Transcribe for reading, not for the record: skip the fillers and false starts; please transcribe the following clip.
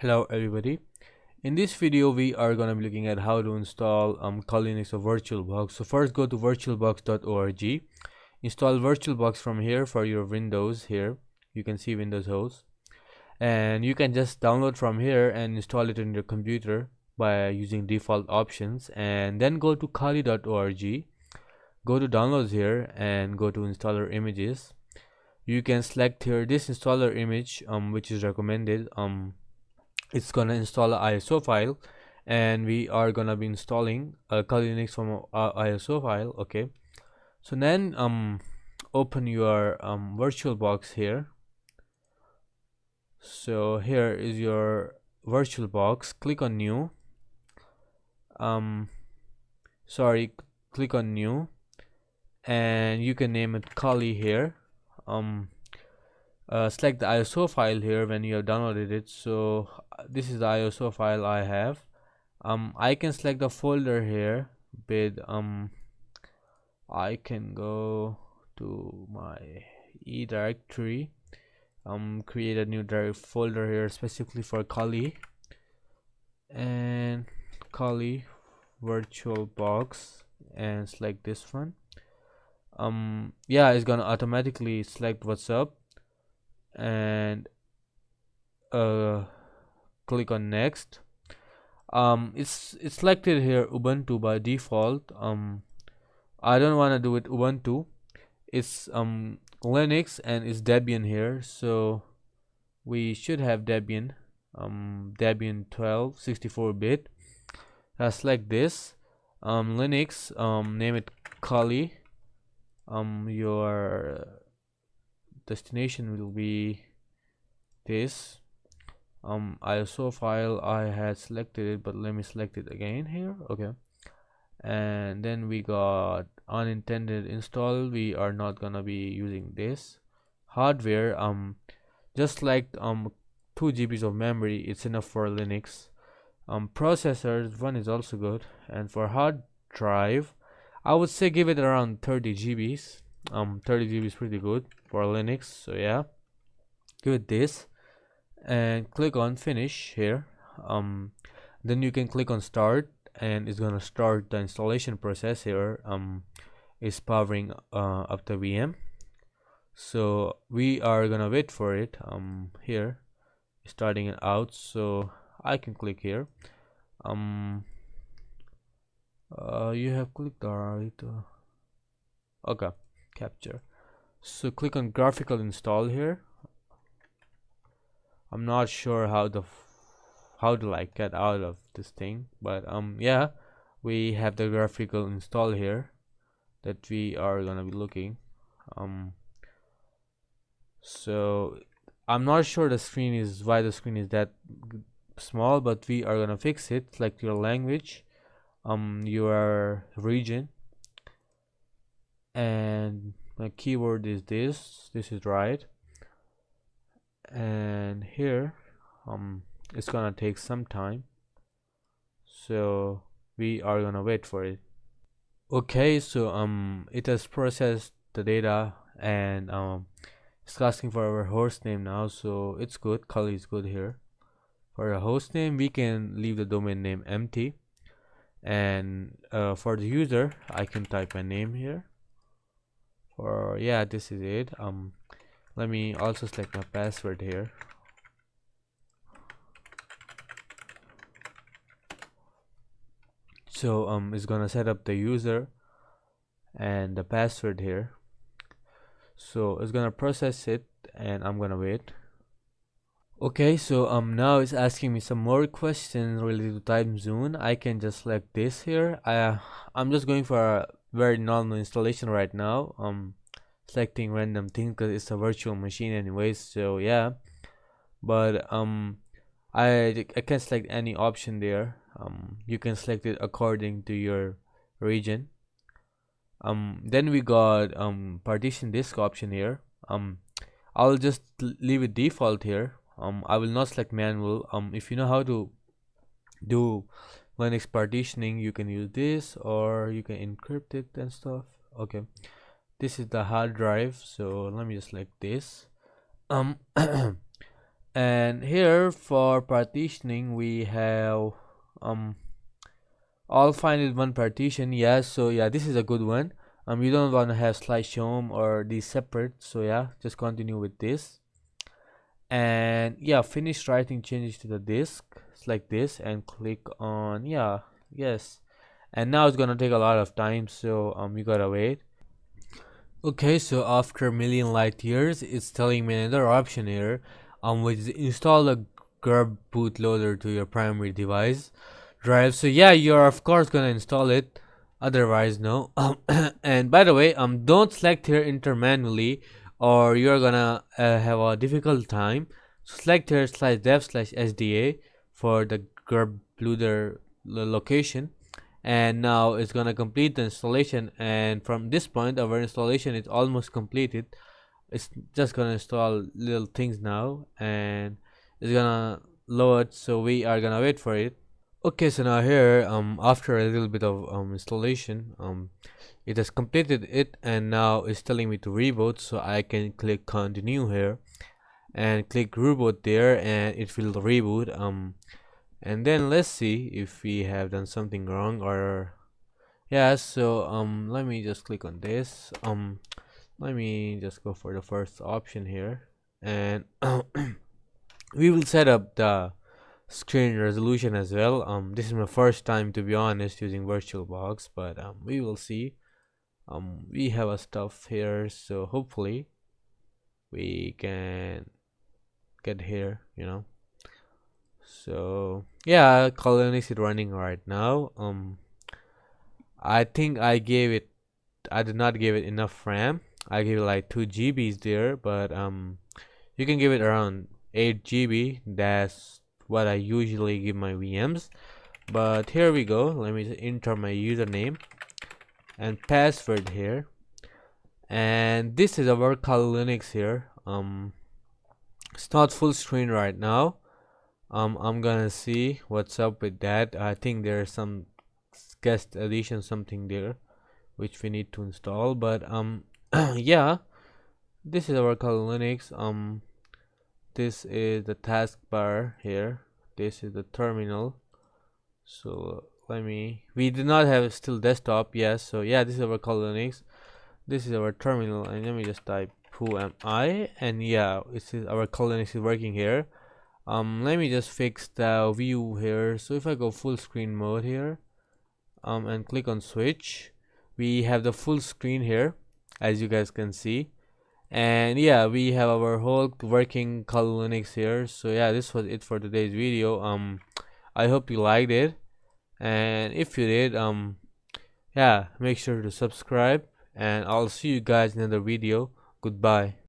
Hello everybody. In this video we are going to be looking at how to install Kali Linux or VirtualBox. So first go to virtualbox.org, install VirtualBox from here for your Windows. Here you can see Windows host, and you can just download from here and install it in your computer by using default options, and then go to kali.org, go to downloads here and go to installer images. You can select here this installer image which is recommended. It's gonna install a ISO file, and we are gonna be installing Kali Linux from a ISO file. Okay, so then open your VirtualBox here. So here is your VirtualBox. Click on new. Click on new, and you can name it Kali here. Select the ISO file here when you have downloaded it. So this is the ISO file I have. I can select the folder here with I can go to my E directory, create a new folder here specifically for Kali, and Kali VirtualBox, and select this one. Yeah, it's gonna automatically select what's up, and click on next. It's selected here Ubuntu by default. I don't want to do it Ubuntu. It's Linux, and it's Debian here, so we should have Debian. Debian 12 64-bit. Select this. Linux, name it Kali. Your destination will be this. ISO file, I had selected it, but let me select it again here. Okay, and then we got unintended install. We are not gonna be using this. Hardware, just like 2 GB of memory, it's enough for Linux. Processors, one is also good, and for hard drive, I would say give it around 30 GBs. 30 GB is pretty good for Linux, so yeah, give it this and click on finish here. Then you can click on start, and it's gonna start the installation process here. Is powering up the VM, so we are gonna wait for it. Here starting it out, so I can click here. You have clicked alright. Okay, capture. So click on graphical install here. I'm not sure how to like get out of this thing, but yeah, we have the graphical install here that we are gonna be looking. So I'm not sure the screen is why the screen is that small, but we are gonna fix it. Select your language, your region, and my keyword is this is right. And here it's gonna take some time, so we are gonna wait for it. Okay, so it has processed the data, and it's asking for our host name now, so it's good. Kali is good here. For a host name, we can leave the domain name empty, and for the user, I can type my name here. For yeah, this is it. Let me also select my password here. So it's gonna set up the user and the password here. So it's gonna process it, and I'm gonna wait. Okay, so now it's asking me some more questions related to time zone. I can just select this here. I'm just going for a very normal installation right now. Selecting random thing because it's a virtual machine anyways, so yeah. But I can select any option there. You can select it according to your region. Then we got partition disk option here. I'll just leave it default here. I will not select manual. If you know how to do Linux partitioning, you can use this, or you can encrypt it and stuff. Okay, this is the hard drive, so let me just select this. And here for partitioning we have all fine with one partition. Yes, so yeah, this is a good one. You don't want to have slideshow or these separate, so yeah, just continue with this. And yeah, finish writing changes to the disk. Select this and click on, yeah, yes. And now it's gonna take a lot of time, so you gotta wait. Okay, so after a million light years, it's telling me another option here, which is install a grub bootloader to your primary device drive. So yeah, you're of course gonna install it, otherwise no. And by the way, don't select here enter manually, or you're gonna have a difficult time. So select here /dev/sda for the grub bootloader location, and now it's gonna complete the installation. And from this point, our installation is almost completed. It's just gonna install little things now, and it's gonna load, so we are gonna wait for it. Okay, so now here after a little bit of installation, it has completed it, and now it's telling me to reboot, so I can click continue here and click reboot there, and it will reboot. And then let's see if we have done something wrong, or yeah. So let me just click on this. Let me just go for the first option here, and we will set up the screen resolution as well. This is my first time, to be honest, using VirtualBox, but we will see. We have a stuff here, so hopefully we can get here, you know. So yeah, Kali Linux is running right now. I think I did not give it enough RAM. I gave it like 2 GBs there, but you can give it around 8 GB. That's what I usually give my VMs. But here we go. Let me enter my username and password here, and this is our Kali Linux here. It's not full screen right now. I'm gonna see what's up with that. I think there's some guest edition something there which we need to install, but yeah, this is our Kali Linux. This is the taskbar here, this is the terminal. So we do not have still desktop. Yes, so yeah, this is our Kali Linux, this is our terminal, and let me just type who am I, and yeah, this is our Kali Linux is working here. Let me just fix the view here. So if I go full screen mode here, and click on switch, we have the full screen here, as you guys can see. And yeah, we have our whole working Kali Linux here. So yeah, this was it for today's video. I hope you liked it, and if you did, yeah, make sure to subscribe, and I'll see you guys in another video. Goodbye.